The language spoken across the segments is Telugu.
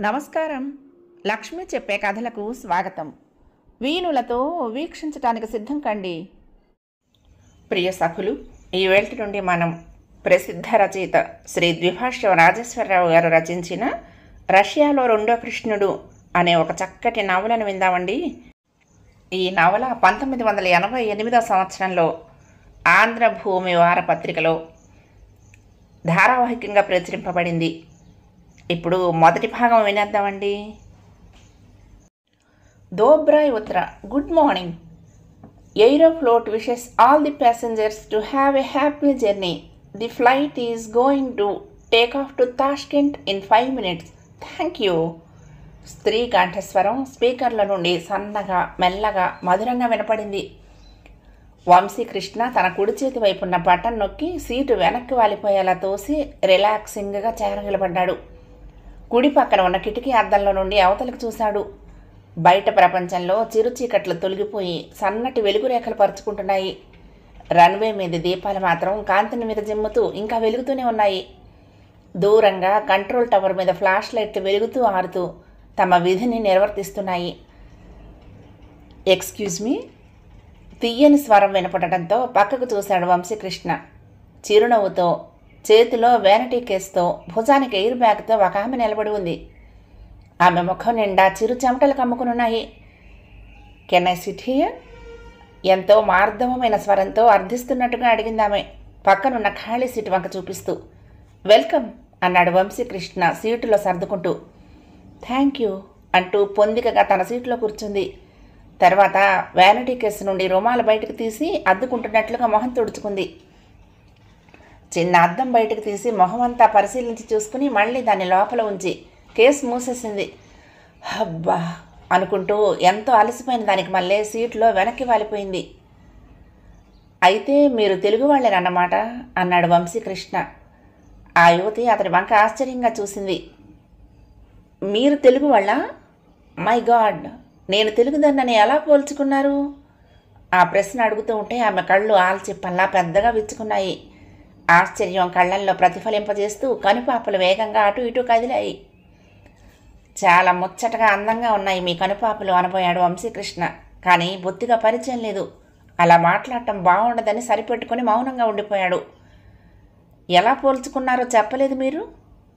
నమస్కారం. లక్ష్మి చెప్పే కథలకు స్వాగతం. వీణులతో వీక్షించటానికి సిద్ధం కండి. ప్రియ సఖులు, ఈ వేళ నుండి మనం ప్రసిద్ధ రచయిత శ్రీ ద్విభాష్య రాజేశ్వరరావు గారు రచించిన రష్యాలో రెండో కృష్ణుడు అనే ఒక చక్కటి నవలను విందామండి. ఈ నవల 1988 సంవత్సరంలో ఆంధ్రభూమి వారపత్రికలో ధారావాహికంగా ప్రచురింపబడింది. ఇప్పుడు మొదటి భాగం వినేద్దామండి. దోబ్రాయ్ ఉత్తర. Good morning. Aeroflot wishes all the passengers to have a happy journey. The flight is going to take off to Tashkent in 5 minutes. Thank you. స్త్రీ కంఠస్వరం స్పీకర్ల నుండి సన్నగా మెల్లగా మధురంగా వినపడింది. వంశీకృష్ణ తన కుడి చేతి వైపున్న బటన్ నొక్కి సీటు వెనక్కి వాలిపోయేలా తోసి రిలాక్సింగ్గా చేరగిలబడ్డాడు. కుడి పక్కన ఉన్న కిటికీ అద్దంలో నుండి అవతలకు చూశాడు. బయట ప్రపంచంలో చిరుచీకట్లు తొలగిపోయి సన్నటి వెలుగురేఖలు పరుచుకుంటున్నాయి. రన్వే మీద దీపాలు మాత్రం కాంతిని మీద జిమ్ముతూ ఇంకా వెలుగుతూనే ఉన్నాయి. దూరంగా కంట్రోల్ టవర్ మీద ఫ్లాష్ లైట్లు వెలుగుతూ ఆరుతూ తమ విధిని నిర్వర్తిస్తున్నాయి. Excuse me. తీయని స్వరం వినపడటంతో పక్కకు చూశాడు వంశీకృష్ణ. చిరునవ్వుతో చేతిలో వ్యానిటీ కేసుతో భుజానికి ఎయిర్ బ్యాగ్తో ఒక ఆమె నిలబడి ఉంది. ఆమె ముఖం నిండా చిరు చెమటలు కమ్ముకునున్నాయి. Can I sit here? ఎంతో మార్ధవమైన స్వరంతో అర్థిస్తున్నట్టుగా అడిగింది ఆమె, పక్కనున్న ఖాళీ సీటు వంక చూపిస్తూ. వెల్కమ్ అన్నాడు వంశీకృష్ణ సీటులో సర్దుకుంటూ. థ్యాంక్ యూ అంటూ పొందికగా తన సీటులో కూర్చుంది. తర్వాత వ్యానిటీ కేసు నుండి రుమాలు బయటకు తీసి అద్దుకుంటున్నట్లుగా మొహం తుడుచుకుంది. చిన్న అద్దం బయటకు తీసి మొహమంతా పరిశీలించి చూసుకుని మళ్ళీ దాన్ని లోపల ఉంచి కేసు మూసేసింది. హబ్బా అనుకుంటూ ఎంతో అలసిపోయిన దానికి మళ్ళీ సీట్లో వెనక్కి వాలిపోయింది. అయితే మీరు తెలుగు వాళ్ళేనన్నమాట అన్నాడు వంశీకృష్ణ. ఆ యువతి అతని వంక ఆశ్చర్యంగా చూసింది. మీరు తెలుగు వాళ్ళ? మై గాడ్, నేను తెలుగుదన్నని ఎలా పోల్చుకున్నారు? ఆ ప్రశ్న అడుగుతూ ఉంటే ఆమె కళ్ళు ఆల్చిప్పల్లా పెద్దగా విచ్చుకున్నాయి. ఆశ్చర్యం కళ్ళల్లో ప్రతిఫలింపజేస్తూ కనుపాపలు వేగంగా అటు ఇటు కదిలాయి. చాలా ముచ్చటగా అందంగా ఉన్నాయి మీ కనుపాపలు అనబోయాడు వంశీకృష్ణ. కానీ బొత్తిగా పరిచయం లేదు. అలా మాట్లాడటం బాగుండదని సరిపెట్టుకుని మౌనంగా ఉండిపోయాడు. ఎలా పోల్చుకున్నారో చెప్పలేదు మీరు?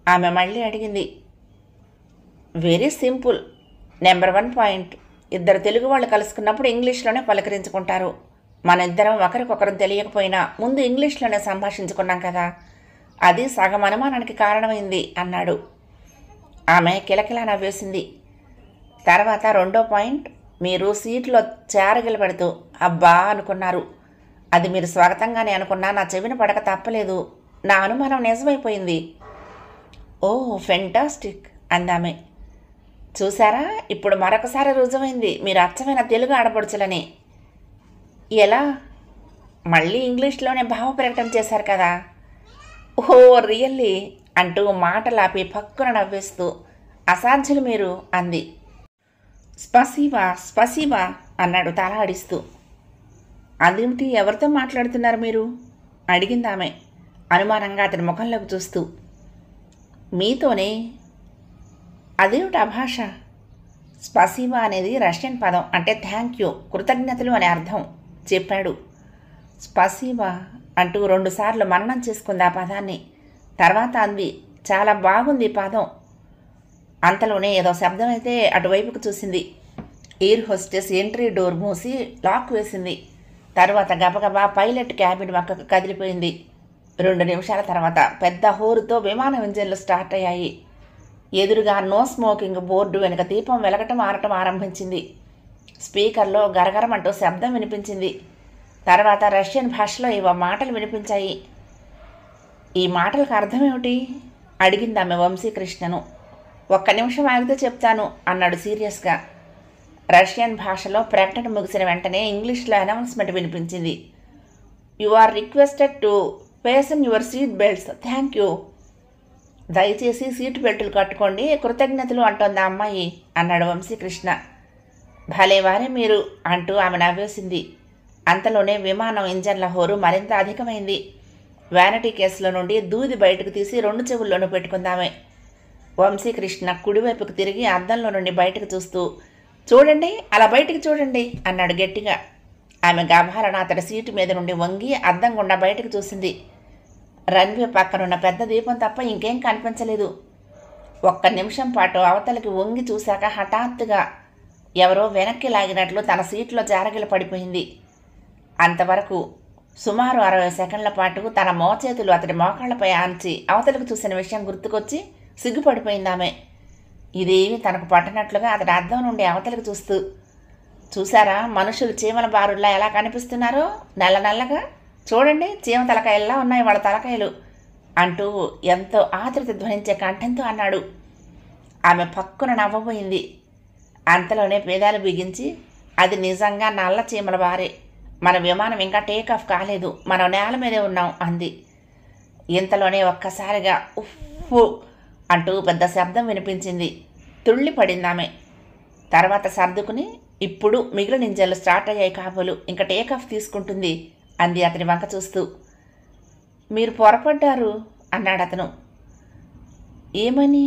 ఆమె మళ్ళీ అడిగింది. Very simple. నెంబర్ 1 పాయింట్, ఇద్దరు తెలుగు వాళ్ళు కలుసుకున్నప్పుడు ఇంగ్లీష్లోనే పలకరించుకుంటారు. మన ఇద్దరం ఒకరికొకరు తెలియకపోయినా ముందు ఇంగ్లీష్లోనే సంభాషించుకున్నాం కదా, అది సగం అనుమానానికి కారణమైంది అన్నాడు. ఆమె కిలకిలా నవ్వేసింది. తర్వాత 2వ పాయింట్, మీరు సీట్లో చేరగిలబెడుతూ అబ్బా అనుకున్నారు. అది మీరు స్వాగతంగానే అనుకున్నా నా చెవిన పడక తప్పలేదు. నా అనుమానం నిజమైపోయింది. ఓ ఫెంటాస్టిక్ అందామె. చూసారా, ఇప్పుడు మరొకసారి రుజువైంది మీరు అచ్చమైన తెలుగు ఆడపడుచులని. ఎలా? మళ్ళీ ఇంగ్లీష్లోనే భావ ప్రకటన చేశారు కదా. ఓ రియల్లీ అంటూ మాటలాపి పక్కున నవ్వేస్తూ అసాధ్యులు మీరు అంది. స్పసీబా స్పసీబా అన్నాడు తల ఆడిస్తూ. అదేమిటి, ఎవరితో మాట్లాడుతున్నారు మీరు అడిగింది ఆమె అనుమానంగా అతని ముఖంలోకి చూస్తూ. మీతోనే. అదేమిటి ఆ భాష? స్పసీబా అనేది రష్యన్ పదం, అంటే థ్యాంక్ యూ, కృతజ్ఞతలు అనే అర్థం చెప్పాడు. స్పసీబా అంటూ 2 సార్లు మననం చేసుకుంది ఆ పదాన్ని. తర్వాత అంది, చాలా బాగుంది పదం. అంతలోనే ఏదో శబ్దం అయితే అటువైపుకు చూసింది. ఎయిర్ హోస్టెస్ ఎంట్రీ డోర్ మూసి లాక్ వేసింది. తర్వాత గబగబా పైలట్ క్యాబిన్ పక్కకు కదిలిపోయింది. 2 నిమిషాల తర్వాత పెద్ద హోరుతో విమానం ఇంజన్లు స్టార్ట్ అయ్యాయి. ఎదురుగా నో స్మోకింగ్ బోర్డు వెనుక దీపం వెలగటం ఆరటం ఆరంభించింది. స్పీకర్లో గరగరమంటూ శబ్దం వినిపించింది. తర్వాత రష్యన్ భాషలో ఏవో మాటలు వినిపించాయి. ఈ మాటలకు అర్థమేమిటి అడిగింది ఆమె వంశీకృష్ణను. 1 నిమిషం ఆగితే చెప్తాను అన్నాడు సీరియస్గా. రష్యన్ భాషలో ప్రకటన ముగిసిన వెంటనే ఇంగ్లీష్లో అనౌన్స్మెంట్ వినిపించింది. You are requested to fasten your seat belts. Thank you. దయచేసి సీటు బెల్టులు కట్టుకోండి, కృతజ్ఞతలు అంటోంది ఆ అమ్మాయి అన్నాడు వంశీకృష్ణ. భలేవారే మీరు అంటూ ఆమె నవ్వేసింది. అంతలోనే విమానం ఇంజన్ల హోరు మరింత అధికమైంది. వ్యానిటీ కేసులో నుండి దూది బయటకు తీసి 2 చెవుల్లోనూ పెట్టుకుందామే. వంశీకృష్ణ కుడివైపుకు తిరిగి అద్దంలో నుండి బయటకు చూస్తూ, చూడండి, అలా బయటికి చూడండి అన్నాడు గట్టిగా. ఆమె గభాలను అతడి సీటు మీద నుండి వంగి అద్దం గుండా బయటకు చూసింది. రన్వే పక్కనున్న పెద్ద దీపం తప్ప ఇంకేం కనిపించలేదు. ఒక్క నిమిషం పాటు అవతలికి వంగి చూశాక హఠాత్తుగా ఎవరో వెనక్కి లాగినట్లు తన సీట్లో జారగిల పడిపోయింది. అంతవరకు సుమారు 60 సెకండ్ల పాటు తన మోచేతులు అతడి మోకాళ్లపై ఆంచి అవతలకు చూసిన విషయం గుర్తుకొచ్చి సిగ్గుపడిపోయింది ఆమె. ఇదేమి తనకు పట్టనట్లుగా అతడి అద్దం నుండి అవతలకు చూస్తూ, చూసారా మనుషులు చీమల బారుల్లా ఎలా కనిపిస్తున్నారో, నల్లగా చూడండి, చీమ తలకాయల్లా ఉన్నాయి వాళ్ళ తలకాయలు అంటూ ఎంతో ఆతృత ధ్వనించే కంఠంతో అన్నాడు. ఆమె పక్కున నవ్వబోయింది. అంతలోనే పేదాలు బిగించి, అది నిజంగా నల్ల చీమల బారే, మన విమానం ఇంకా టేకాఫ్ కాలేదు, మనం నేల మీదే ఉన్నాం అంది. ఇంతలోనే ఒక్కసారిగా ఉఫ్ఫు అంటూ పెద్ద శబ్దం వినిపించింది. తుళ్ళి పడిందామె. తర్వాత సర్దుకుని, ఇప్పుడు మిగిలిన ఇంజన్లు స్టార్ట్ అయ్యాయి కాబోలు, ఇంకా టేకాఫ్ తీసుకుంటుంది అంది అతని వంక చూస్తూ. మీరు పొరపడ్డారు అన్నాడు అతను. ఏమని?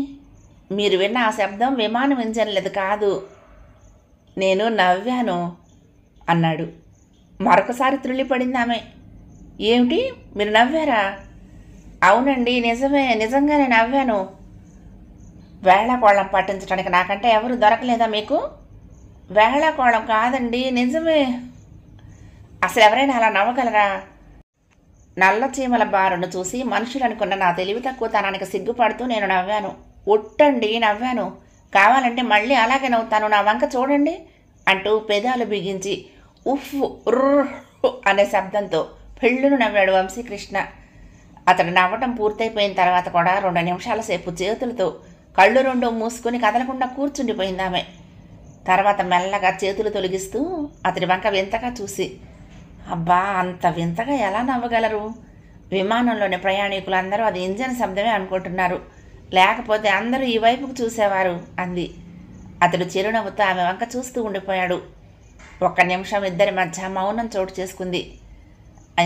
మీరు విన్న ఆ శబ్దం విమానం ఇంజన్లది కాదు, నేను నవ్వాను అన్నాడు. మరొకసారి త్రుళ్ళిపడింది ఆమె. ఏమిటి, మీరు నవ్వారా? అవునండి, నిజంగానే నవ్వాను. వేళాకోళం పట్టించడానికి నాకంటే ఎవరు దొరకలేదా మీకు? వేళాకోళం కాదండి, నిజమే. అసలు ఎవరైనా అలా నవ్వగలరా? నల్ల చీమల బారును చూసి మనుషులు అనుకున్న నా తెలివి తక్కువతనానికి సిగ్గుపడుతూ నేను నవ్వాను. ఒట్టండి, నవ్వాను. కావాలంటే మళ్ళీ అలాగే నవ్వుతాను, నా వంక చూడండి అంటూ పెదాలు బిగించి ఉఫ్ అనే శబ్దంతో పెళ్ళును నవ్వాడు వంశీకృష్ణ. అతడు నవ్వటం పూర్తయిపోయిన తర్వాత కూడా 2 నిమిషాల సేపు చేతులతో కళ్ళు 2 మూసుకొని కదలకుండా కూర్చుండిపోయింది ఆమె. తర్వాత మెల్లగా చేతులు తొలగిస్తూ అతడి వంక వింతగా చూసి, అబ్బా, అంత వింతగా ఎలా నవ్వగలరు? విమానంలోని ప్రయాణికులందరూ అది ఇంజన్ శబ్దమే అనుకుంటున్నారు, లేకపోతే అందరూ ఈ వైపుకు చూసేవారు అంది. అతడు చిరునవ్వుతో ఆమె వంక చూస్తూ ఉండిపోయాడు. 1 నిమిషం ఇద్దరి మధ్య మౌనం చోటు చేసుకుంది.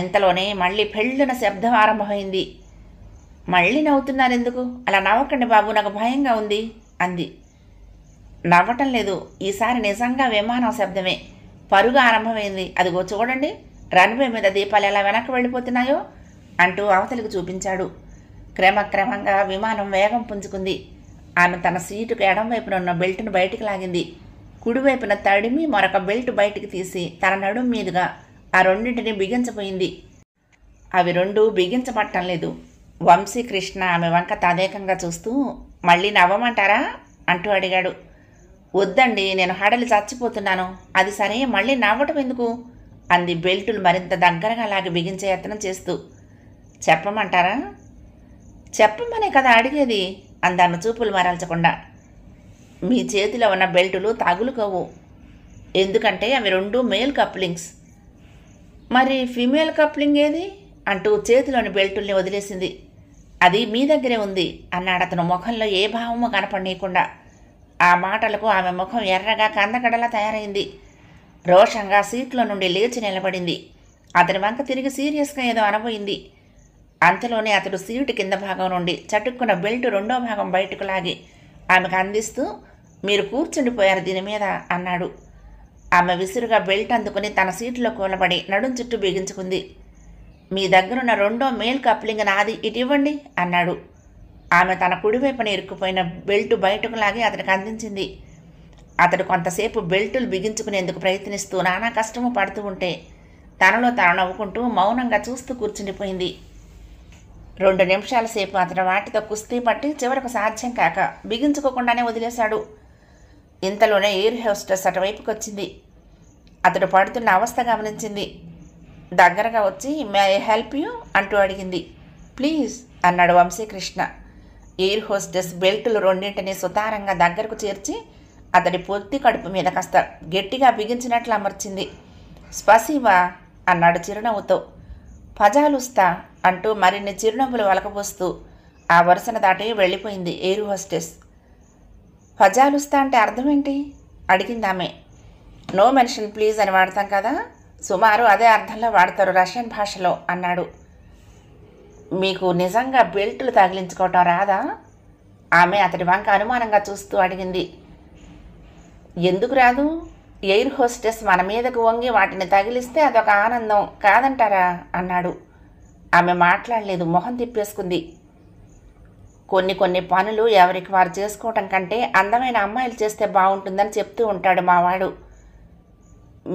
ఇంతలోనే మళ్ళీ పెళ్ళున శబ్దం ఆరంభమైంది. మళ్ళీ నవ్వుతున్నారెందుకు? అలా నవ్వకండి బాబు, నాకు భయంగా ఉంది అంది. నవ్వటం లేదు, ఈసారి నిజంగా విమానం శబ్దమే. పరుగు ఆరంభమైంది. అదిగో చూడండి, రన్వే మీద దీపాలు ఎలా వెనక్కి వెళ్ళిపోతున్నాయో అంటూ అవతలికి చూపించాడు. క్రమక్రమంగా విమానం వేగం పుంజుకుంది. ఆమె తన సీటుకు ఎడంవైపున ఉన్న బెల్ట్ను బయటికి లాగింది. కుడివైపున తడిమి మరొక బెల్ట్ బయటికి తీసి తన నడుం మీదుగా ఆ రెండింటిని బిగించపోయింది. అవి 2 బిగించబట్టం లేదు. వంశీకృష్ణ ఆమె వంక తదేకంగా చూస్తూ, మళ్ళీ నవ్వమంటారా అంటూ అడిగాడు. వద్దండి, నేను హడలి చచ్చిపోతున్నాను. అది సరే, మళ్ళీ నవ్వటం ఎందుకు అంది బెల్టులు మరింత దగ్గరగా లాగి బిగించే యత్నం చేస్తూ. చెప్పమంటారా? చెప్పమనే కదా అడిగేది అందాను చూపులు మరల్చకుండా. మీ చేతిలో ఉన్న బెల్టులు తగులుకోవు, ఎందుకంటే అవి 2 మేల్ కప్లింగ్స్. మరి ఫీమేల్ కప్లింగ్ ఏది అంటూ చేతిలోని బెల్టుల్ని వదిలేసింది. అది మీ దగ్గరే ఉంది అన్నాడు అతను ముఖంలో ఏ భావమూ కనపడనీయకుండా. ఆ మాటలకు ఆమె ముఖం ఎర్రగా కందకడలా తయారైంది. రోషంగా సీట్లో నుండి లేచి నిలబడింది. అతని వంక తిరిగి సీరియస్గా ఏదో అనబోయింది. అంతలోనే అతడు సీటు కింద భాగం నుండి చటుక్కున్న బెల్ట్ 2వ భాగం బయటకు లాగి ఆమెకు అందిస్తూ, మీరు కూర్చుండిపోయారు దీని మీద అన్నాడు. ఆమె విసురుగా బెల్ట్ అందుకుని తన సీటులో కూలబడి నడుం చుట్టూ బిగించుకుంది. మీ దగ్గరున్న 2వ మేల్ కప్లింగ్ నాది, ఇటు ఇవ్వండి అన్నాడు. ఆమె తన కుడివైపున ఇరుక్కుపోయిన బెల్ట్ బయటకు లాగి అతనికి అందించింది. అతడు కొంతసేపు బెల్టులు బిగించుకునేందుకు ప్రయత్నిస్తూ నానా కష్టము పడుతూ ఉంటే తనలో తాను నవ్వుకుంటూ మౌనంగా చూస్తూ కూర్చుండిపోయింది. 2 నిమిషాల సేపు అతను వాటితో కుస్తీ పట్టి చివరకు సాధ్యం కాక బిగించుకోకుండానే వదిలేశాడు. ఇంతలోనే ఎయిర్ హోస్టెస్ అటువైపుకి వచ్చింది. అతడు పడుతున్న అవస్థ గమనించింది. దగ్గరగా వచ్చి, మే ఐ హెల్ప్ యూ అంటూ అడిగింది. ప్లీజ్ అన్నాడు వంశీకృష్ణ. ఎయిర్ హోస్టెస్ బెల్టులు 2ంటిని సుతారంగా దగ్గరకు చేర్చి అతడి పొత్తి కడుపు మీద కాస్త గట్టిగా బిగించినట్లు అమర్చింది. స్పసివా అన్నాడు చిరునవ్వుతో. పజాలుస్తా అంటూ మరిన్ని చిరునవ్వులు వలకపోస్తూ ఆ వరుసను దాటి వెళ్ళిపోయింది ఎయిర్ హోస్టెస్. పజాలుస్తా అంటే అర్థం ఏంటి అడిగిందామె. నో మెన్షన్ ప్లీజ్ అని వాడతాం కదా, సుమారు అదే అర్థంలో వాడతారు రష్యన్ భాషలో అన్నాడు. మీకు నిజంగా బెల్టులు తగిలించుకోవటం రాదా ఆమె అతడి వంక అనుమానంగా చూస్తూ అడిగింది. ఎందుకు రాదు? ఎయిర్ హోస్టెస్ మన మీదకు వంగి వాటిని తగిలిస్తే అదొక ఆనందం కాదంటారా అన్నాడు. ఆమె మాట్లాడలేదు, మొహం తిప్పేసుకుంది. కొన్ని పనులు ఎవరికి వారు చేసుకోవటం కంటే అందమైన అమ్మాయిలు చేస్తే బాగుంటుందని చెప్తూ ఉంటాడు మావాడు.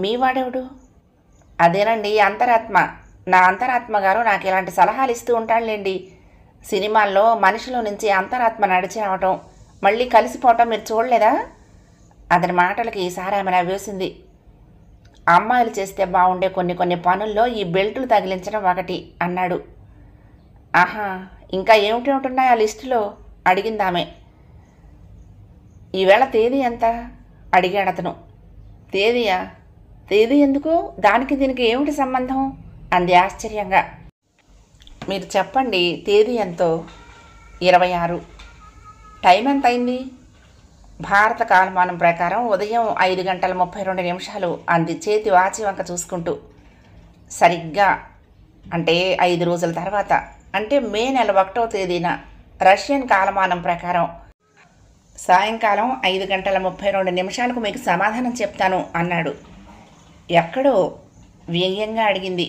మీవాడెవడు? అదేనండి అంతరాత్మ. నా అంతరాత్మ గారు నాకు ఇలాంటి సలహాలు ఇస్తూ ఉంటాడులేండి. సినిమాల్లో మనిషిలో నుంచి అంతరాత్మ నడిచి రావటం, మళ్ళీ కలిసిపోవటం మీరు చూడలేదా? అతని మాటలకి ఈసారి ఆమె నవ్వేసింది. అమ్మాయిలు చేస్తే బాగుండే కొన్ని పనుల్లో ఈ బెల్టులు తగిలించడం ఒకటి అన్నాడు. ఆహా, ఇంకా ఏమిటేమిటున్నాయి ఆ లిస్టులో అడిగిందామె. ఈవేళ తేదీ ఎంత అడిగాడు అతను. తేదీయా? తేదీ ఎందుకు? దానికి దీనికి ఏమిటి సంబంధం అంది ఆశ్చర్యంగా. మీరు చెప్పండి తేదీ ఎంతో. 26. టైం ఎంత అయింది? భారత కాలమానం ప్రకారం ఉదయం 5:32 అంది చేతి వాచి వంక చూసుకుంటూ. సరిగ్గా అంటే 5 రోజుల తర్వాత, అంటే మే నెల 1వ తేదీన రష్యన్ కాలమానం ప్రకారం సాయంకాలం 5:32 మీకు సమాధానం చెప్తాను అన్నాడు. ఎక్కడో వ్యంగ్యంగా అడిగింది.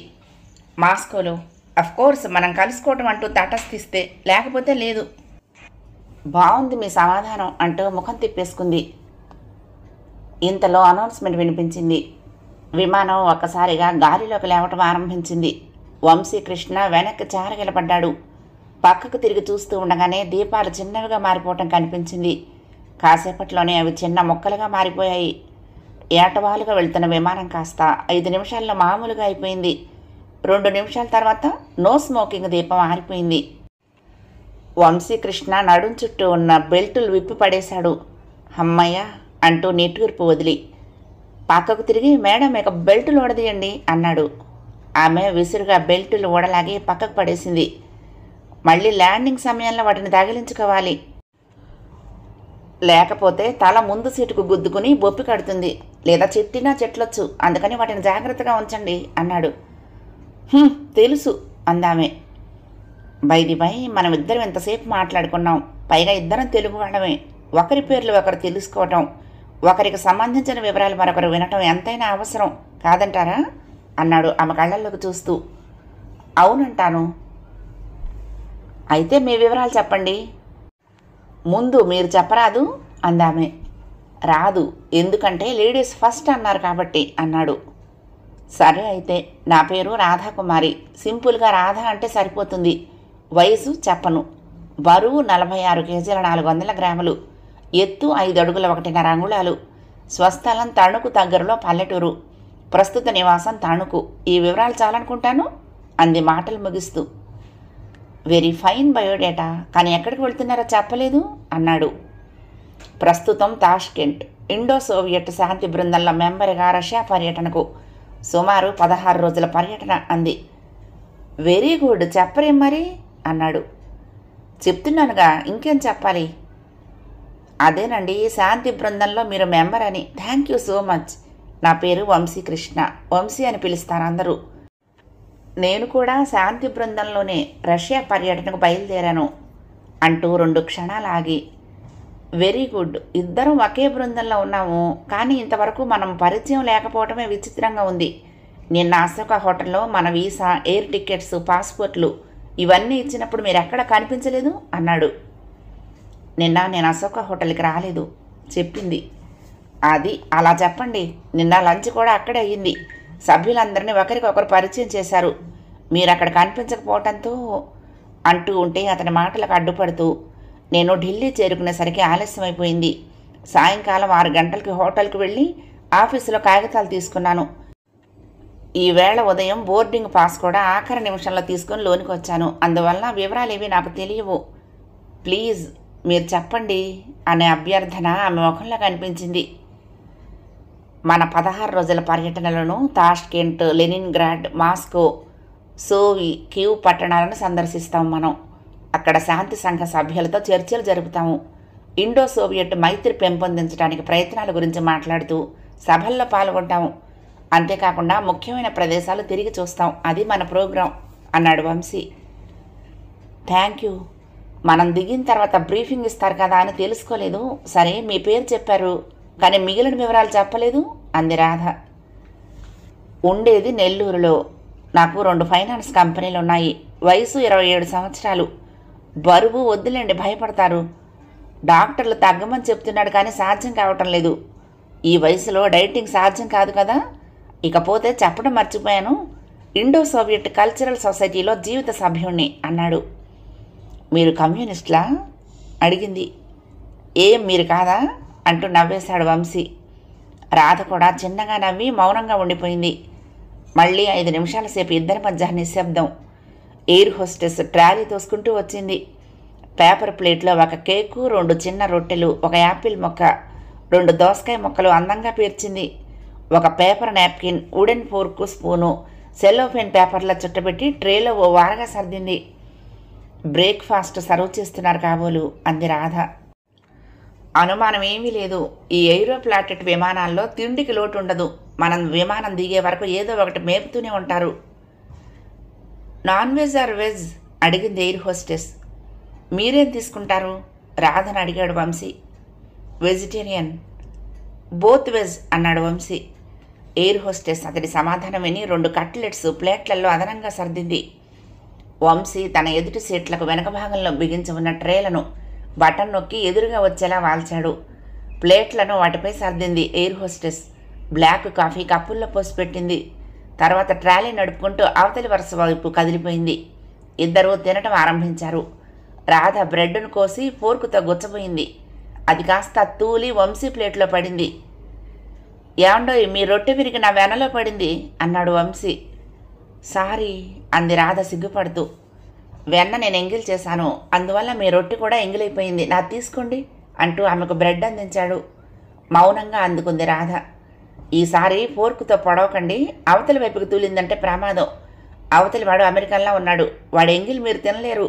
మాస్కోలో. అఫ్కోర్స్ మనం కలుసుకోవటం అంటూ తటస్థిస్తే, లేకపోతే లేదు. బాగుంది మీ సమాధానం అంటూ ముఖం తిప్పేసుకుంది. ఇంతలో అనౌన్స్మెంట్ వినిపించింది. విమానం ఒక్కసారిగా గాలిలోకి లేవటం ఆరంభించింది. వంశీకృష్ణ వెనక్కి చారగిలపడ్డాడు. పక్కకు తిరిగి చూస్తూ ఉండగానే దీపాలు చిన్నవిగా మారిపోవటం కనిపించింది. కాసేపట్లోనే అవి చిన్న ముక్కలుగా మారిపోయాయి. ఏటవాలుగా వెళ్తున్న విమానం కాస్త 5 నిమిషాల్లో మామూలుగా అయిపోయింది. 2 నిమిషాల తర్వాత నో స్మోకింగ్ దీపం ఆరిపోయింది. వంశీకృష్ణ నడుం చుట్టూ ఉన్న బెల్టులు విప్పి పడేశాడు. అమ్మయ్య అంటూ నిట్టూర్పు వదిలి పక్కకు తిరిగి, మేడం ఇక బెల్టులు ఊడదీయండి అన్నాడు. ఆమె విసురుగా బెల్టులు ఊడలాగి పక్కకు పడేసింది. మళ్ళీ ల్యాండింగ్ సమయంలో వాటిని తగిలించుకోవాలి, లేకపోతే తల ముందు సీటుకు గుద్దుకుని బొప్పి కడుతుంది, లేదా చెట్టినా చెట్లొచ్చు, అందుకని వాటిని జాగ్రత్తగా ఉంచండి అన్నాడు. తెలుసు అందామె. బై మనం ఇద్దరం ఎంతసేపు మాట్లాడుకున్నాం, పైగా ఇద్దరం తెలుగు వాళ్ళమే. ఒకరి పేర్లు ఒకరు తెలుసుకోవటం, ఒకరికి సంబంధించిన వివరాలు మరొకరు వినటం ఎంతైనా అవసరం కాదంటారా అన్నాడు ఆమె కళ్ళల్లోకి చూస్తూ. అవునంటాను. అయితే మీ వివరాలు చెప్పండి. ముందు మీరు చెప్పరాదు అందామె. రాదు, ఎందుకంటే లేడీస్ ఫస్ట్ అన్నారు కాబట్టి అన్నాడు. సరే అయితే, నా పేరు రాధాకుమారి. సింపుల్గా రాధా అంటే సరిపోతుంది. వయసు చెప్పను. బరువు 46 కేజీల 400 గ్రాములు. ఎత్తు 5 అడుగుల 1.5 అంగుళాలు. స్వస్థలం తణుకు దగ్గరలో పల్లెటూరు. ప్రస్తుత నివాసం తణుకు. ఈ వివరాలు చాలనుకుంటాను అంది మాటలు ముగిస్తూ. వెరీ ఫైన్ బయోడేటా, కానీ ఎక్కడికి వెళ్తున్నారో చెప్పలేదు అన్నాడు. ప్రస్తుతం తాష్కెంట్, ఇండో సోవియట్ శాంతి బృందంలో మెంబర్గా రష్యా పర్యటనకు. సుమారు 16 రోజుల పర్యటన అంది. వెరీ గుడ్, చెప్పరేం మరి అన్నాడు. చెప్తున్నానుగా, ఇంకేం చెప్పాలి? అదేనండి, శాంతి బృందంలో మీరు మెంబర్ అని. Thank you so much. నా పేరు వంశీకృష్ణ. వంశీ అని పిలుస్తారు అందరూ. నేను కూడా శాంతి బృందంలోనే రష్యా పర్యటనకు బయలుదేరాను అంటూ 2 క్షణాలు ఆగి, వెరీ గుడ్, ఇద్దరం ఒకే బృందంలో ఉన్నాము, కానీ ఇంతవరకు మనం పరిచయం లేకపోవటమే విచిత్రంగా ఉంది. నిన్న అశోక హోటల్లో మన వీసా, ఎయిర్ టికెట్స్, పాస్పోర్ట్లు ఇవన్నీ ఇచ్చినప్పుడు మీరు ఎక్కడ కనిపించలేదు అన్నాడు. నిన్న నేను అశోక హోటల్కి రాలేదు చెప్పింది. అది అలా చెప్పండి. నిన్న లంచ్ కూడా అక్కడే అయ్యింది. సభ్యులందరినీ ఒకరికొకరు పరిచయం చేశారు. మీరు అక్కడ కనిపించకపోవటంతో అంటూ ఉంటే అతని మాటలకు అడ్డుపడుతూ, నేను ఢిల్లీ చేరుకునేసరికి ఆలస్యమైపోయింది. సాయంకాలం 6 గంటలకి హోటల్కి వెళ్ళి ఆఫీసులో కాగితాలు తీసుకున్నాను. ఈవేళ ఉదయం బోర్డింగ్ పాస్ కూడా ఆఖరి నిమిషంలో తీసుకుని లోనికి వచ్చాను. అందువల్ల వివరాలు ఏవి నాకు తెలియవు. ప్లీజ్ మీరు చెప్పండి అనే అభ్యర్థన ఆమె ముఖంలో కనిపించింది. మన 16 రోజుల పర్యటనలను తాష్కెంట్, లెనిన్గ్రాడ్, మాస్కో, సోవి, కీవ్ పట్టణాలను సందర్శిస్తాం. మనం అక్కడ శాంతి సంఘ సభ్యులతో చర్చలు జరుపుతాము. ఇండో సోవియట్ మైత్రి పెంపొందించడానికి ప్రయత్నాల గురించి మాట్లాడుతూ సభల్లో పాల్గొంటాము. అంతేకాకుండా ముఖ్యమైన ప్రదేశాలు తిరిగి చూస్తాం. అది మన ప్రోగ్రాం అన్నాడు వంశీ. Thank you. మనం దిగిన తర్వాత బ్రీఫింగ్ ఇస్తారు కదా అని తెలుసుకోలేదు. సరే, మీ పేరు చెప్పారు, కానీ మిగిలిన వివరాలు చెప్పలేదు అంది రాధ. ఉండేది నెల్లూరులో. నాకు 2 ఫైనాన్స్ కంపెనీలు ఉన్నాయి. వయసు 27 సంవత్సరాలు. బరువు వద్దులేండి, భయపడతారు. డాక్టర్లు తగ్గమని చెప్తున్నాడు, కానీ సాధ్యం కావటం లేదు. ఈ వయసులో డైటింగ్ సాధ్యం కాదు కదా. ఇకపోతే చెప్పడం మర్చిపోయాను, ఇండో సోవియట్ కల్చరల్ సొసైటీలో జీవిత సభ్యుణ్ణి అన్నాడు. మీరు కమ్యూనిస్టులా అడిగింది. ఏం మీరు కాదా అంటూ నవ్వేశాడు వంశీ. రాధ కూడా చిన్నగా నవ్వి మౌనంగా ఉండిపోయింది. మళ్ళీ 5 నిమిషాల సేపు ఇద్దరి మధ్య నిశ్శబ్దం. ఎయిర్ హోస్టెస్ ట్రాలీ తోసుకుంటూ వచ్చింది. పేపర్ ప్లేట్లో ఒక కేకు, 2 చిన్న రొట్టెలు, ఒక యాపిల్ మొక్క, 2 దోసకాయ ముక్కలు అందంగా పేర్చింది. ఒక పేపర్ నాప్కిన్, వుడెన్ ఫోర్కు, స్పూను సెల్లోఫెన్ పేపర్ల చుట్టబెట్టి ట్రేలో ఓ వారగా సర్దింది. బ్రేక్ఫాస్ట్ సర్వ్ చేస్తున్నారు కాబోలు అంది రాధ. అనుమానం ఏమీ లేదు. ఈ ఏరోప్లాటెట్ విమానాల్లో తిండికి లోటు ఉండదు. మనం విమానం దిగే వరకు ఏదో ఒకటి మేపుతూనే ఉంటారు. నాన్ వెజ్ ఆర్ వెజ్ అడిగింది ఎయిర్ హోస్టెస్. మీరేం తీసుకుంటారు రాధను అడిగాడు వంశీ. వెజిటేరియన్. బోత్ వెజ్ అన్నాడు వంశీ. ఎయిర్ హోస్టెస్ అతడి సమాధానం విని 2 కట్లెట్స్ ప్లేట్లలో అదనంగా సర్దింది. వంశీ తన ఎదుటి సీట్లకు వెనక భాగంలో బిగించి ఉన్న ట్రేలను బటన్ నొక్కి ఎదురుగా వచ్చేలా వాల్చాడు. ప్లేట్లను వాటిపై సర్దింది ఎయిర్ హోస్టెస్. బ్లాక్ కాఫీ కప్పుల్లో పోసి పెట్టింది. తర్వాత ట్రాలీ నడుపుకుంటూ అవతలి వరుస వైపు కదిలిపోయింది. ఇద్దరూ తినటం ఆరంభించారు. రాధ బ్రెడ్ను కోసి ఫోర్కుతో గుచ్చబోయింది. అది కాస్త తూలి వంశీ ప్లేట్లో పడింది. ఏమండోయ్, మీ రొట్టె విరిగి నా వెనలో పడింది అన్నాడు వంశీ. సారీ అంది రాధ సిగ్గుపడుతూ. వెన్న నేను ఎంగిల్ చేశాను, అందువల్ల మీ రొట్టె కూడా ఎంగిలైపోయింది, నా తీసుకోండి అంటూ ఆమెకు బ్రెడ్ అందించాడు. మౌనంగా అందుకుంది రాధ. ఈసారి ఫోర్కుతో పొడవకండి, అవతలి వైపుకి తూలిందంటే ప్రమాదం. అవతలి వాడు అమెరికన్లా ఉన్నాడు, వాడు ఎంగిల్ మీరు తినలేరు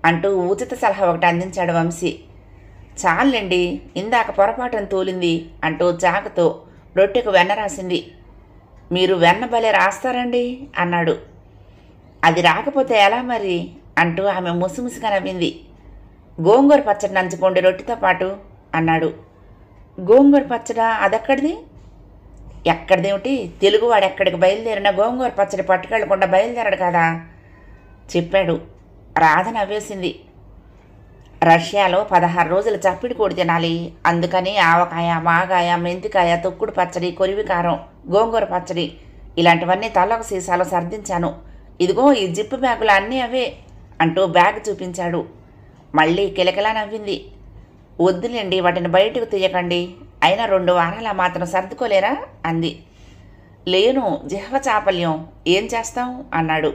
అంటూ ఉచిత సలహా ఒకటి అందించాడు వంశీ. చాలండి, ఇందాక పొరపాటును తూలింది అంటూ చాకుతో రొట్టెకు వెన్న రాసింది. మీరు వెన్న భలే రాస్తారండి అన్నాడు. అది రాకపోతే ఎలా మరి అంటూ ఆమె ముసిముసిగా నవ్వింది. గోంగూర పచ్చడి నంచుకోండి రొట్టెతో పాటు అన్నాడు. గోంగూర పచ్చడా? అదెక్కడిది? ఎక్కడిదేమిటి, తెలుగువాడు ఎక్కడికి బయలుదేరినా గోంగూర పచ్చడి పట్టుకెళ్లకుండా బయలుదేరడు కదా చెప్పాడు. రాధ నవ్వేసింది. రష్యాలో 16 రోజులు చప్పిడి కోడి తినాలి, అందుకని ఆవకాయ, మాగాయ, మెంతికాయ, తొక్కుడు పచ్చడి, కొరివి కారం, గోంగూర పచ్చడి ఇలాంటివన్నీ తలొక సీసాలో సర్దించాను. ఇదిగో ఈ జిప్పు బ్యాగులు అన్నీ అవే అంటూ బ్యాగ్ చూపించాడు. మళ్ళీ కిలకిలా నవ్వింది. వద్దులేండి, వాటిని బయటకు తీయకండి, అయినా 2 వారాల మాత్రం సర్దుకోలేరా అంది. లేను, జిహ్వ చాపల్యం, ఏం చేస్తాం అన్నాడు.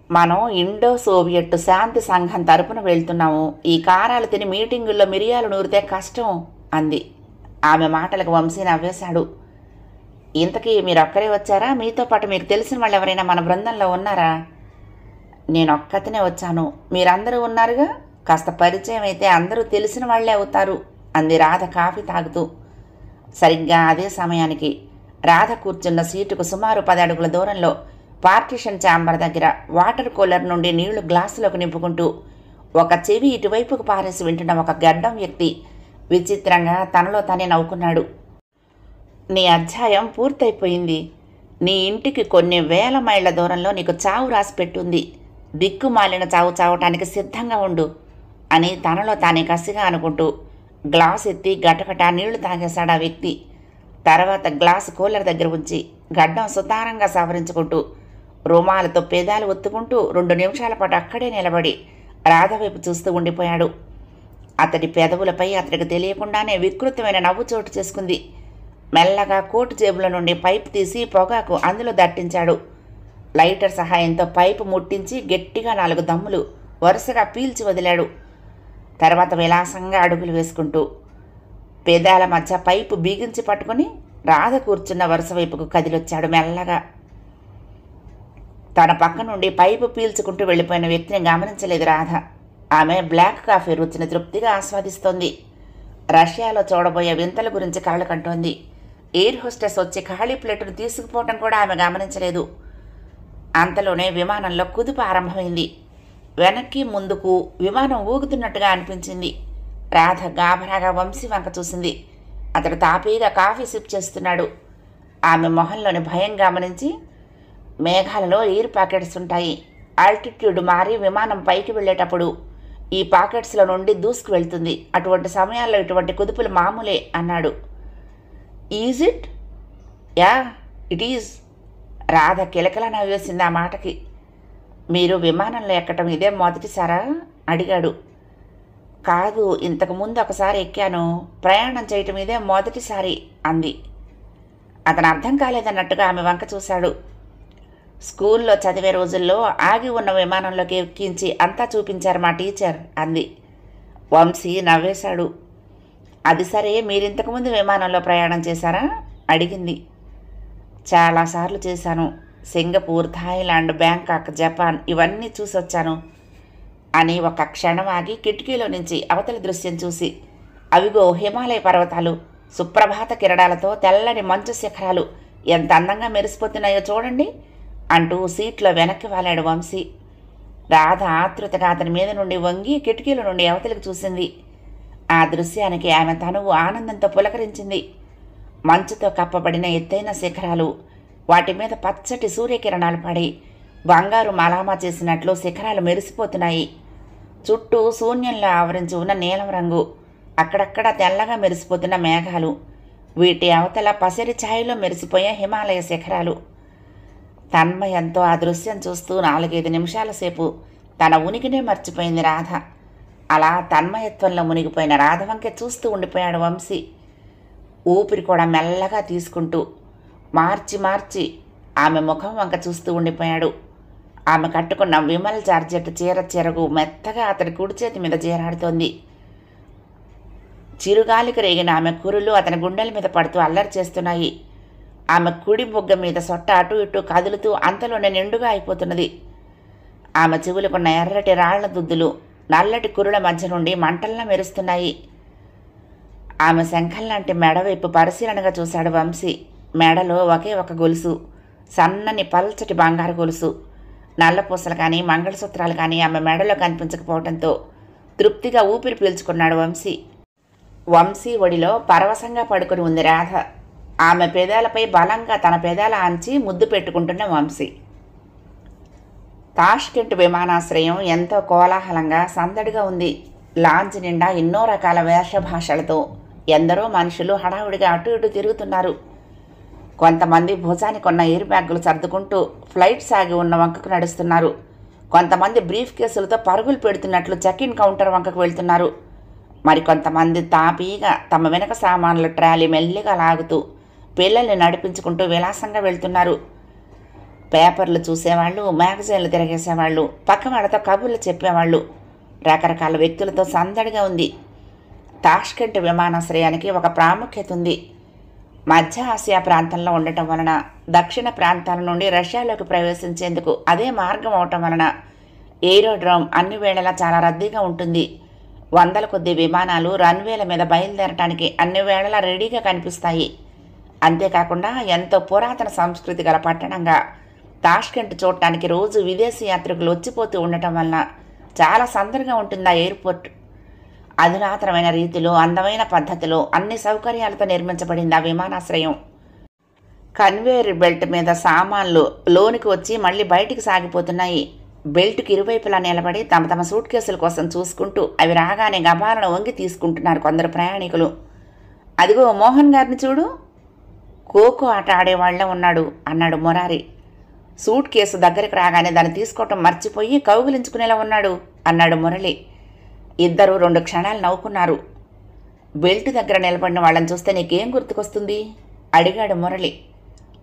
మనం ఇండో సోవియట్ శాంతి సంఘం తరపున వెళ్తున్నాము. ఈ కారాలు తిని మీటింగుల్లో మిరియాలు నూరితే కష్టం అంది. ఆమె మాటలకు వంశీ నవ్వేశాడు. ఇంతకీ మీరొక్కరే వచ్చారా? మీతో పాటు మీకు తెలిసిన వాళ్ళు ఎవరైనా మన బృందంలో ఉన్నారా? నేనొక్కతనే వచ్చాను, మీరందరూ ఉన్నారుగా, కాస్త పరిచయం అయితే అందరూ తెలిసిన వాళ్లే అవుతారు అంది రాధ కాఫీ తాగుతూ. సరిగ్గా అదే సమయానికి రాధ కూర్చున్న సీటుకు సుమారు 10 అడుగుల దూరంలో పార్టిషన్ ఛాంబర్ దగ్గర వాటర్ కూలర్ నుండి నీళ్లు గ్లాసులోకి నింపుకుంటూ ఒక చెవి ఇటువైపుకు పారేసి వింటున్న ఒక గడ్డం వ్యక్తి విచిత్రంగా తనలో తానే నవ్వుకున్నాడు. నీ అధ్యాయం పూర్తయిపోయింది. నీ ఇంటికి కొన్ని వేల మైళ్ల దూరంలో నీకు చావు రాసి పెట్టుంది. దిక్కుమాలిన చావు చావటానికి సిద్ధంగా ఉండు అని తనలో తానే కసిగా అనుకుంటూ గ్లాస్ ఎత్తి గటగట నీళ్లు తాగేశాడు ఆ వ్యక్తి. తర్వాత గ్లాసు కూలర్ దగ్గర ఉంచి గడ్డం సుతారంగా సవరించుకుంటూ రుమాలతో పెదాలు ఒత్తుకుంటూ 2 నిమిషాల పాటు అక్కడే నిలబడి రాధ వైపు చూస్తూ ఉండిపోయాడు. అతడి పెదవులపై అతడికి తెలియకుండానే వికృతమైన నవ్వు చోటు చేసుకుంది. మెల్లగా కోటు జేబుల నుండి పైపు తీసి పొగాకు అందులో దట్టించాడు. లైటర్ సహాయంతో పైపు ముట్టించి గట్టిగా 4 దమ్ములు వరుసగా పీల్చి వదిలాడు. తర్వాత విలాసంగా అడుగులు వేసుకుంటూ పెదాల మధ్య పైపు బిగించి పట్టుకుని రాధ కూర్చున్న వరుస వైపుకు కదిలొచ్చాడు మెల్లగా. తన పక్క నుండి పైపు పీల్చుకుంటూ వెళ్ళిపోయిన వ్యక్తిని గమనించలేదు రాధ. ఆమె బ్లాక్ కాఫీ రుచిని తృప్తిగా ఆస్వాదిస్తోంది. రష్యాలో చూడబోయే వింతల గురించి కలలు కంటోంది. ఎయిర్ హోస్టెస్ వచ్చి ఖాళీ ప్లేటును తీసుకుపోవటం కూడా ఆమె గమనించలేదు. అంతలోనే విమానంలో కుదుపు ఆరంభమైంది. వెనక్కి ముందుకు విమానం ఊగుతున్నట్టుగా అనిపించింది. రాధ గాభరాగా వంశీ వంక చూసింది. అతడు తాపీగా కాఫీ సిప్ చేస్తున్నాడు. ఆమె మొహంలోని భయం గమనించి, మేఘాలలో ఎయిర్ పాకెట్స్ ఉంటాయి. ఆల్టిట్యూడ్ మారి విమానం పైకి వెళ్ళేటప్పుడు ఈ పాకెట్స్లో నుండి దూసుకు వెళ్తుంది. అటువంటి సమయాల్లో ఇటువంటి కుదుపులు మామూలే అన్నాడు. Is it? Ya, it is. Radha కిలకిలా నవ్వేసింది ఆ మాటకి. మీరు విమానంలో ఎక్కటం ఇదే మొదటిసారా అడిగాడు. కాదు, ఇంతకుముందు ఒకసారి ఎక్కాను. ప్రయాణం చేయటం ఇదే మొదటిసారి అంది. అతను అర్థం కాలేదన్నట్టుగా ఆమె వంక చూశాడు. స్కూల్లో చదివే రోజుల్లో ఆగి ఉన్న విమానంలోకి ఎక్కించి అంతా చూపించారు మా టీచర్ అంది. వంశీ నవ్వేశాడు. అది సరే, మీరింతకుముందు విమానంలో ప్రయాణం చేశారా అడిగింది. చాలాసార్లు చేశాను. సింగపూర్, థాయిలాండ్, బ్యాంకాక్, జపాన్ ఇవన్నీ చూసొచ్చాను అని ఒక క్షణం ఆగి కిటికీలో నుంచి అవతలి దృశ్యం చూసి, అవిగో హిమాలయ పర్వతాలు సుప్రభాత కిరణాలతో తెల్లని మంచు శిఖరాలు ఎంత అందంగా మెరిసిపోతున్నాయో చూడండి అంటూ సీట్లో వెనక్కి వాలాడు వంశీ. రాధ ఆతృతగా అతని మీద నుండి వంగి కిటికీల నుండి అవతలికి చూసింది. ఆ దృశ్యానికి ఆమె తనువు ఆనందంతో పులకరించింది. మంచుతో కప్పబడిన ఎత్తైన శిఖరాలు, వాటి మీద పచ్చటి సూర్యకిరణాలు పడి బంగారు మలామా చేసినట్లు శిఖరాలు మెరిసిపోతున్నాయి. చుట్టూ శూన్యంలో ఆవరించి ఉన్న నీలం రంగు, అక్కడక్కడ తెల్లగా మెరిసిపోతున్న మేఘాలు, వీటి అవతల పసిరి ఛాయలో మెరిసిపోయే హిమాలయ శిఖరాలు. తన్మయంతో ఆ దృశ్యం చూస్తూ 4-5 నిమిషాల సేపు తన ఉనికినే మర్చిపోయింది రాధ. అలా తన్మయత్వంలో మునిగిపోయిన రాధ వంకే చూస్తూ ఉండిపోయాడు వంశీ. ఊపిరి కూడా మెల్లగా తీసుకుంటూ మార్చి మార్చి ఆమె ముఖం వంక చూస్తూ ఉండిపోయాడు. ఆమె కట్టుకున్న విమల్ జార్జెట్ చీర చెరగు మెత్తగా అతడి కుడి చేతి మీద జీరాడుతోంది. చిరుగాలికి రేగిన ఆమె కురులు అతని గుండెల మీద పడుతూ అల్లరి చేస్తున్నాయి. ఆమె కుడి బొగ్గ మీద సొట్ట అటు ఇటు కదులుతూ అంతలోనే నిండుగా అయిపోతున్నది. ఆమె చెవులకున్న ఎర్రటి రాళ్ల దుద్దులు నల్లటి కురుల మధ్య నుండి మంటల్లా మెరుస్తున్నాయి. ఆమె శంఖంలాంటి మెడవైపు పరిశీలనగా చూశాడు వంశీ. మెడలో ఒకే ఒక గొలుసు, సన్నని పల్చటి బంగారు గొలుసు. నల్లపూసలు కానీ మంగళసూత్రాలు కానీ ఆమె మెడలో కనిపించకపోవడంతో తృప్తిగా ఊపిరి పీల్చుకున్నాడు వంశీ. వంశీ ఒడిలో పరవశంగా పడుకుని ఉంది రాధ. ఆమె పెదాలపై బలంగా తన పెదాల ఆంచి ముద్దు పెట్టుకుంటున్న వంశీ. తాష్కెంట్ విమానాశ్రయం ఎంతో కోలాహలంగా సందడిగా ఉంది. లాంజ్ నిండా ఎన్నో రకాల వేషభాషలతో ఎందరో మనుషులు హడావుడిగా అటు ఇటు తిరుగుతున్నారు. కొంతమంది భుజానికి ఉన్న ఎయిర్ బ్యాగులు సర్దుకుంటూ ఫ్లైట్ సాగి ఉన్న వంకకు నడుస్తున్నారు. కొంతమంది బ్రీఫ్ కేసులతో పరుగులు పెడుతున్నట్లు చెక్ ఇన్ కౌంటర్ వంకకు వెళ్తున్నారు. మరికొంతమంది తాపీగా తమ వెనక సామాన్ల ట్రాలీ మెల్లిగా లాగుతూ పిల్లల్ని నడిపించుకుంటూ విలాసంగా వెళ్తున్నారు. పేపర్లు చూసేవాళ్ళు, మ్యాగజైన్లు తిరగేసేవాళ్ళు, పక్క వాళ్ళతో కబుర్లు చెప్పేవాళ్ళు, రకరకాల వ్యక్తులతో సందడిగా ఉంది. తాష్కెంట్ విమానాశ్రయానికి ఒక ప్రాముఖ్యత ఉంది. మధ్య ఆసియా ప్రాంతంలో ఉండటం వలన, దక్షిణ ప్రాంతాల నుండి రష్యాలోకి ప్రవేశించేందుకు అదే మార్గం అవటం వలన ఏరోడ్రోమ్ అన్ని వేళలా చాలా రద్దీగా ఉంటుంది. 100ల కొద్ది విమానాలు రన్వేల మీద బయలుదేరటానికి అన్ని వేళలా రెడీగా కనిపిస్తాయి. అంతేకాకుండా ఎంతో పురాతన సంస్కృతి గల పట్టణంగా తాష్కెంట్ చూడటానికి రోజు విదేశీ యాత్రికులు వచ్చిపోతూ ఉండటం వలన చాలా సందడిగా ఉంటుంది ఆ ఎయిర్పోర్ట్. అధునాతనమైన రీతిలో, అందమైన పద్ధతిలో, అన్ని సౌకర్యాలతో నిర్మించబడింది ఆ విమానాశ్రయం. కన్వేయర్ బెల్ట్ మీద సామాన్లు లోనికి వచ్చి మళ్ళీ బయటికి సాగిపోతున్నాయి. బెల్ట్కి ఇరువైపులా నిలబడి తమ తమ సూట్ కేసుల కోసం చూసుకుంటూ అవి రాగానే గబాలను వంగి తీసుకుంటున్నారు కొందరు ప్రయాణికులు. అదిగో మోహన్ గారిని చూడు, ఖోఖో ఆట ఆడేవాళ్లే ఉన్నాడు అన్నాడు మురారి. సూట్ కేసు దగ్గరికి రాగానే దాన్ని తీసుకోవటం మర్చిపోయి కౌగిలించుకునేలా ఉన్నాడు అన్నాడు మురళి. ఇద్దరు 2 క్షణాలు నవ్వుకున్నారు. బెల్ట్ దగ్గర నిలబడిన వాళ్ళని చూస్తే నీకేం గుర్తుకొస్తుంది అడిగాడు మురళి.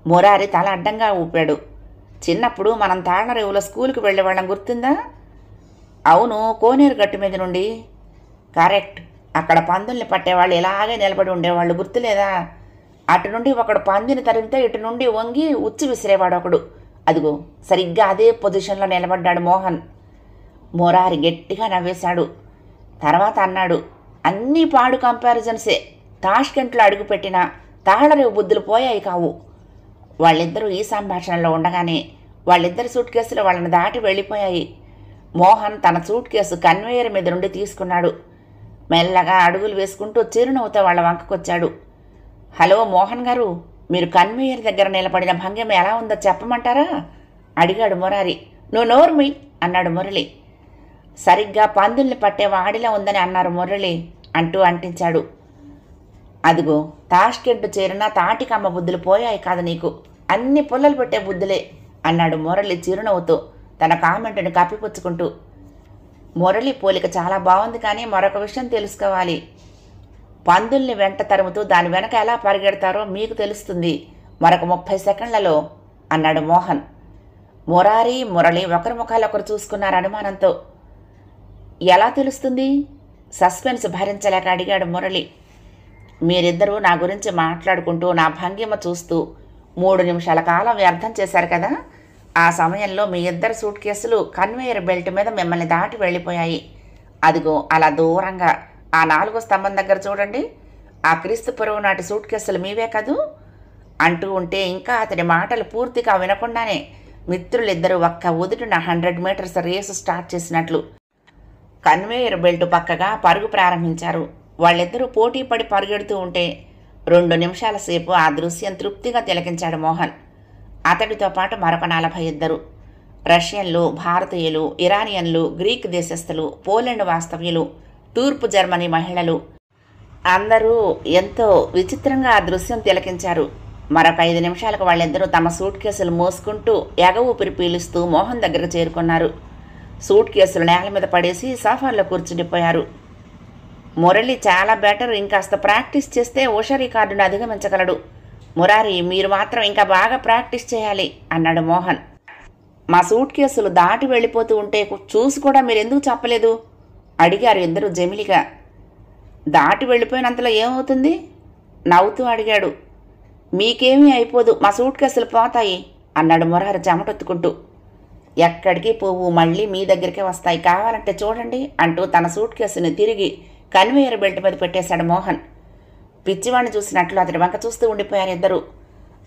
మురారి తల అడ్డంగా ఊపాడు. చిన్నప్పుడు మనం తాళ్లరేవులో స్కూల్కి వెళ్ళేవాళ్ళం గుర్తుందా? అవును, కోనేరు గట్టు మీద నుండి. కరెక్ట్. అక్కడ పందుల్ని పట్టేవాళ్ళు ఇలాగే నిలబడి ఉండేవాళ్ళు, గుర్తులేదా? అటు నుండి ఒకడు పందిని తరిమితే ఇటు నుండి వంగి ఉచ్చి విసిరేవాడు ఒకడు. అదిగో సరిగ్గా అదే పొజిషన్లో నిలబడ్డాడు మోహన్. మురారి గట్టిగా నవ్వేశాడు. తర్వాత అన్నాడు, అన్నీ పాడు కంపారిజన్సే. తాష్కెంట్లో అడుగుపెట్టిన తాళ్లరేవు బుద్ధులు పోయాయి కావు. వాళ్ళిద్దరూ ఈ సంభాషణలో ఉండగానే వాళ్ళిద్దరి సూట్ కేసులు వాళ్ళని దాటి వెళ్ళిపోయాయి. మోహన్ తన సూట్ కేసు కన్వేయర్ మీద నుండి తీసుకున్నాడు. మెల్లగా అడుగులు వేసుకుంటూ చిరునవ్వుతో వాళ్ళ వంకకొచ్చాడు. హలో మోహన్ గారు, మీరు కన్వేయర్ దగ్గర నిలబడిన భంగిమ ఎలా ఉందో చెప్పమంటారా అడిగాడు మురారి. నువ్వు నోర్మి అన్నాడు మురళి. సరిగ్గా పందుల్ని పట్టే వాడిలా ఉందని అన్నారు మురళి అంటూ అంటించాడు. అదిగో తాష్కెంట్ చేరినా తాటికమ్మ బుద్ధులు పోయాయి కాదు నీకు, అన్ని పుల్లలు పెట్టే బుద్ధులే అన్నాడు మురళి చిరునవ్వుతో తన కామెంటుని కప్పిపుచ్చుకుంటూ. మురళి పోలిక చాలా బాగుంది, కానీ మరొక విషయం తెలుసుకోవాలి. పందుల్ని వెంట తరుముతూ దాని వెనక ఎలా పరిగెడతారో మీకు తెలుస్తుంది మరొక 30 సెకండ్లలో అన్నాడు మోహన్. మురారి మురళి ఒకరి ముఖాలొకరు చూసుకున్నారు అనుమానంతో. ఎలా తెలుస్తుంది? సస్పెన్స్ భరించలేక అడిగాడు మురళి. మీరిద్దరూ నా గురించి మాట్లాడుకుంటూ నా భంగిమ చూస్తూ 3 నిమిషాల కాలం వ్యర్థం చేశారు కదా, ఆ సమయంలో మీ ఇద్దరు సూట్ కేసులు కన్వేయర్ బెల్ట్ మీద మిమ్మల్ని దాటి వెళ్ళిపోయాయి. అదిగో అలా దూరంగా ఆ 4వ స్తంభం దగ్గర చూడండి, ఆ క్రీస్తు పూర్వం నాటి సూట్ కేసులు మీవే కదూ అంటూ ఉంటే ఇంకా అతడి మాటలు పూర్తిగా వినకుండానే మిత్రులిద్దరూ ఒక్క ఉదుటిన 100 మీటర్స్ రేసు స్టార్ట్ చేసినట్లు కన్వేయర్ బెల్ట్ పక్కగా పరుగు ప్రారంభించారు. వాళ్ళిద్దరూ పోటీ పడి పరుగెడుతూ ఉంటే 2 నిమిషాల సేపు ఆ దృశ్యం తృప్తిగా తిలకించాడు మోహన్. అతడితో పాటు మరొక 42 రష్యన్లు, భారతీయులు, ఇరానియన్లు, గ్రీక్ దేశస్థులు, పోలాండ్ వాస్తవ్యులు, తూర్పు జర్మనీ మహిళలు అందరూ ఎంతో విచిత్రంగా ఆ దృశ్యం తిలకించారు. మరొక 5 నిమిషాలకు వాళ్ళిద్దరూ తమ సూట్ కేసులు మోసుకుంటూ ఎగ ఊపిరి పీలుస్తూ మోహన్ దగ్గరకు చేరుకున్నారు. సూట్ కేసులు నేల మీద పడేసి సోఫాలో కూర్చుండిపోయారు. మురళి చాలా బెటర్, ఇంకాస్త ప్రాక్టీస్ చేస్తే ఉషా రికార్డును అధిగమించగలడు. మురారి మీరు మాత్రం ఇంకా బాగా ప్రాక్టీస్ చేయాలి అన్నాడు మోహన్. మా సూట్ కేసులు దాటి వెళ్ళిపోతూ ఉంటే చూసి కూడా మీరెందుకు చెప్పలేదు అడిగారు ఇద్దరు జమిలిగా. దాటి వెళ్ళిపోయినంతలో ఏమవుతుంది నవ్వుతూ అడిగాడు. మీకేమీ అయిపోదు, మా సూట్ కేసులు పోతాయి అన్నాడు మురారి చెమటొత్తుకుంటూ. ఎక్కడికి పోవు, మళ్ళీ మీ దగ్గరికే వస్తాయి, కావాలంటే చూడండి అంటూ తన సూట్ కేసుని తిరిగి కన్వేయర్ బెల్ట్ మీద పెట్టేశాడు మోహన్. పిచ్చివాణ్ణి చూసినట్లు అతడి వంక చూస్తూ ఉండిపోయారు ఇద్దరు.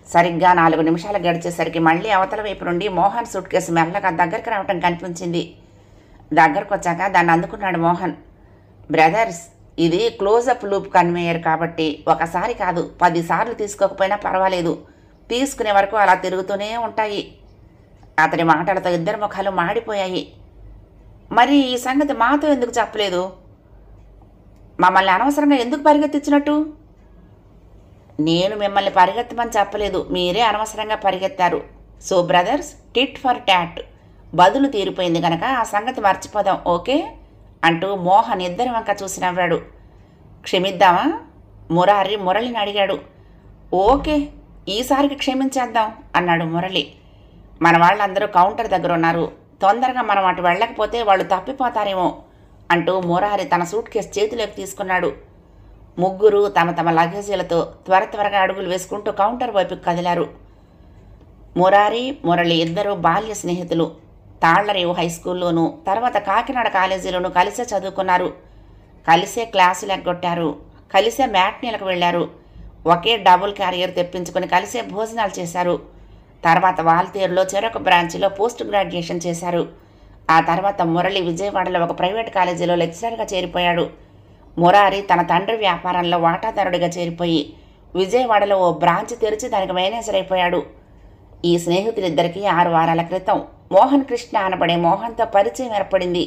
సరిగ్గా 4 నిమిషాలు గడిచేసరికి మళ్ళీ అవతల వైపు నుండి మోహన్ సూట్ కేసు మెల్లగా దగ్గరికి రావటం కనిపించింది. దగ్గరకు వచ్చాక దాన్ని అందుకున్నాడు మోహన్. బ్రదర్స్, ఇది క్లోజప్ లూప్ కన్వేయర్ కాబట్టి ఒకసారి కాదు 10 సార్లు తీసుకోకపోయినా పర్వాలేదు, తీసుకునే వరకు అలా తిరుగుతూనే ఉంటాయి. అతడి మాటలతో ఇద్దరి ముఖాలు మాడిపోయాయి. మరి ఈ సంగతి మాతో ఎందుకు చెప్పలేదు? మమ్మల్ని అనవసరంగా ఎందుకు పరిగెత్తించినట్టు? నేను మిమ్మల్ని పరిగెత్తమని చెప్పలేదు, మీరే అనవసరంగా పరిగెత్తారు. So brothers, tit for tat, బదులు తీరిపోయింది కనుక ఆ సంగతి మర్చిపోదాం, ఓకే అంటూ మోహన్ ఇద్దరి వంక చూసి నవ్వాడు. క్షమిద్దామా? మురళిని అడిగాడు. ఓకే, ఈసారికి క్షమించేద్దాం అన్నాడు మురళి. మన వాళ్ళందరూ కౌంటర్ దగ్గర ఉన్నారు, తొందరగా మనం అటు వెళ్ళకపోతే వాళ్ళు తప్పిపోతారేమో అంటూ మురారి తన సూట్ కేసు చేతిలోకి తీసుకున్నాడు. ముగ్గురు తమ తమ లగేజీలతో త్వరగా అడుగులు వేసుకుంటూ కౌంటర్ వైపుకి కదిలారు. మురళి ఇద్దరు బాల్య స్నేహితులు. తాళ్లరేవు హై స్కూల్లోనూ తర్వాత కాకినాడ కాలేజీలోనూ కలిసే చదువుకున్నారు. కలిసే క్లాసులు ఎగ్గొట్టారు, కలిసే మ్యాట్నీలకు వెళ్ళారు, ఒకే డబుల్ క్యారియర్ తెప్పించుకొని కలిసే భోజనాలు చేశారు. తర్వాత వాల్తేరులో చెరొక బ్రాంచ్లో పోస్ట్ గ్రాడ్యుయేషన్ చేశారు. ఆ తర్వాత మురళి విజయవాడలో ఒక ప్రైవేట్ కాలేజీలో లెక్చరర్గా చేరిపోయాడు. మురారి తన తండ్రి వ్యాపారంలో వాటాదారుడిగా చేరిపోయి విజయవాడలో ఓ బ్రాంచ్ తెరిచి దానికి మేనేజర్ అయిపోయాడు. ఈ స్నేహితులిద్దరికీ 6 వారాల క్రితం మోహన్ కృష్ణ అనబడే మోహన్తో పరిచయం ఏర్పడింది.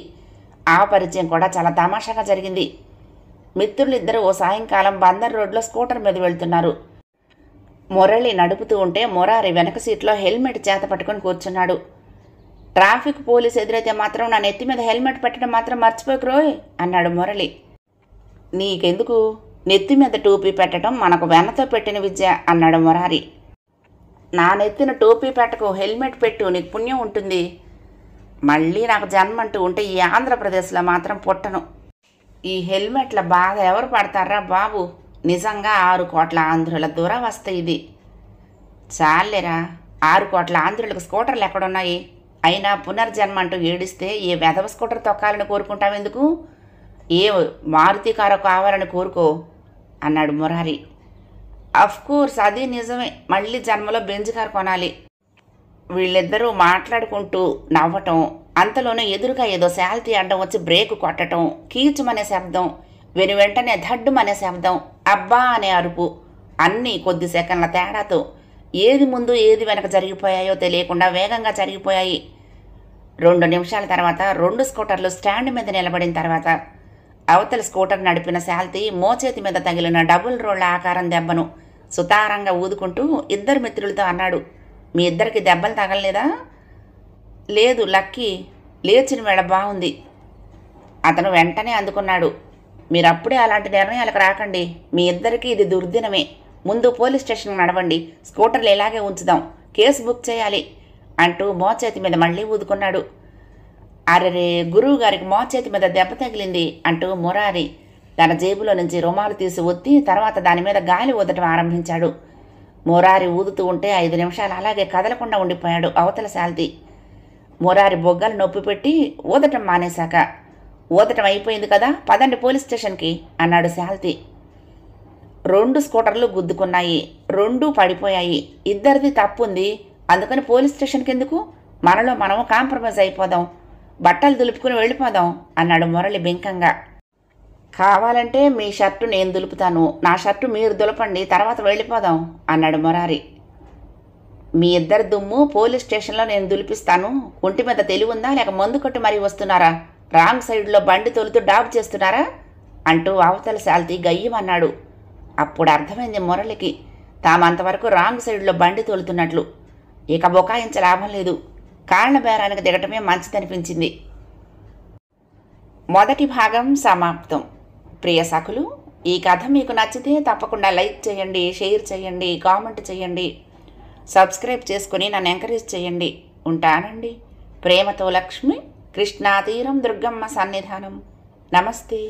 ఆ పరిచయం కూడా చాలా తమాషాగా జరిగింది. మిత్రులిద్దరూ ఓ సాయంకాలం బందర్ రోడ్లో స్కూటర్ మీద వెళ్తున్నారు. మురళి నడుపుతూ ఉంటే మురారి వెనక సీట్లో హెల్మెట్ చేత పట్టుకొని కూర్చున్నాడు. ట్రాఫిక్ పోలీస్ ఎదురైతే మాత్రం నా నెత్తి మీద హెల్మెట్ పెట్టడం మాత్రం మర్చిపోకురోయ్ అన్నాడు మురళి. నీకెందుకు, నెత్తి మీద టోపీ పెట్టడం మనకు వెనతో పెట్టిన విద్య అన్నాడు మురారి. నా నెత్తిన టోపీ పెట్టకు, హెల్మెట్ పెట్టు, నీకు పుణ్యం ఉంటుంది. మళ్ళీ నాకు జన్మంటూ ఉంటే ఈ ఆంధ్రప్రదేశ్లో మాత్రం పుట్టను. ఈ హెల్మెట్ల బాధ ఎవరు పడతారా బాబు, నిజంగా 6 కోట్ల ఆంధ్రుల దురవస్థ ఇది. చాలేరా, 6 కోట్ల ఆంధ్రులకు స్కూటర్లు ఎక్కడున్నాయి? అయినా పునర్జన్మ అంటూ ఏడిస్తే ఏ వెధవ స్కూటర్ తొక్కాలని కోరుకుంటావెందుకు? ఏ మారుతి కారు కావాలని కోరుకో అన్నాడు మురారి. అఫ్కోర్స్ అది నిజమే, మళ్ళీ జన్మలో బెంజ్ కారు కొనాలి. వీళ్ళిద్దరూ మాట్లాడుకుంటూ నవ్వటం అంతలోనే ఎదురుగా ఏదో శాల్తీ అడ్డం వచ్చి బ్రేకు కొట్టడం, కీచుమనే శబ్దం, వెంటనే ధడ్డుమనే శబ్దం, అబ్బా అనే అరుపు, అన్నీ కొద్ది సెకండ్ల తేడాతో ఏది ముందు ఏది వెనక జరిగిపోయాయో తెలియకుండా వేగంగా జరిగిపోయాయి. 2 నిమిషాల తర్వాత 2 స్కూటర్లు స్టాండ్ మీద నిలబడిన తర్వాత అవతల స్కూటర్ నడిపిన శాల్తీ మోచేతి మీద తగిలిన డబుల్ రోళ్ల ఆకారం దెబ్బను సుతారంగా ఊదుకుంటూ ఇద్దరు మిత్రులతో అన్నాడు, మీ ఇద్దరికి దెబ్బలు తగలలేదా? లేదు లక్కీ, లేచిన వేళ బాగుంది. అతను వెంటనే అందుకున్నాడు, మీరప్పుడే అలాంటి నిర్ణయాలకు రాకండి. మీ ఇద్దరికీ ఇది దుర్దినమే. ముందు పోలీస్ స్టేషన్కి నడవండి, స్కూటర్లు ఇలాగే ఉంచుదాం, కేసు బుక్ చేయాలి అంటూ మోచేతి మీద మళ్ళీ ఊదుకున్నాడు. అరెరే, గురువు గారికి మోచేతి మీద దెబ్బ తగిలింది అంటూ మురారి తన జేబులో నుంచి రుమాలు తీసి ఒత్తి తర్వాత దాని మీద గాలి ఊదటం ఆరంభించాడు. మురారి ఊదుతూ ఉంటే 5 నిమిషాలు అలాగే కదలకుండా ఉండిపోయాడు అవతల శాల్తీ. మురారి బొగ్గలు నొప్పి పెట్టి ఊదటం మానేశాక, ఊదటం అయిపోయింది కదా, పదండి పోలీస్ స్టేషన్కి అన్నాడు శాల్తీ. 2 స్కూటర్లు గుద్దుకున్నాయి, 2 పడిపోయాయి. ఇద్దరిది తప్పుంది, అందుకని పోలీస్ స్టేషన్కి ఎందుకు? మనలో మనము కాంప్రమైజ్ అయిపోదాం, బట్టలు దులుపుకుని వెళ్ళిపోదాం అన్నాడు మురళి బింకంగా. కావాలంటే మీ షర్టు నేను దులుపుతాను, నా షర్టు మీరు దులపండి, తర్వాత వెళ్ళిపోదాం అన్నాడు మురారి. మీ ఇద్దరి దుమ్ము పోలీస్ స్టేషన్లో నేను దులిపిస్తాను. ఒంటి మీద తెలివుందా లేక మందు కొట్టి మరీ వస్తున్నారా? రాంగ్ సైడ్లో బండి తోలుతూ డాబు చేస్తున్నారా అంటూ అవతల శాల్తీ గయ్యమన్నాడు. అప్పుడు అర్థమైంది మురళికి, తామంతవరకు రాంగ్ సైడ్లో బండి తోలుతున్నట్లు. ఇక బొకాయించ లాభం లేదు, కాళ్ల బేరానికి దిగటమే మంచిదనిపించింది. మొదటి భాగం సమాప్తం. ప్రియ సఖులు, ఈ కథ మీకు నచ్చితే తప్పకుండా లైక్ చేయండి, షేర్ చేయండి, కామెంట్ చేయండి, సబ్స్క్రైబ్ చేసుకుని నన్ను ఎంకరేజ్ చేయండి. ఉంటానండి. ప్రేమతో లక్ష్మి, కృష్ణా తీరం దుర్గమ్మ సన్నిధానం. నమస్తే.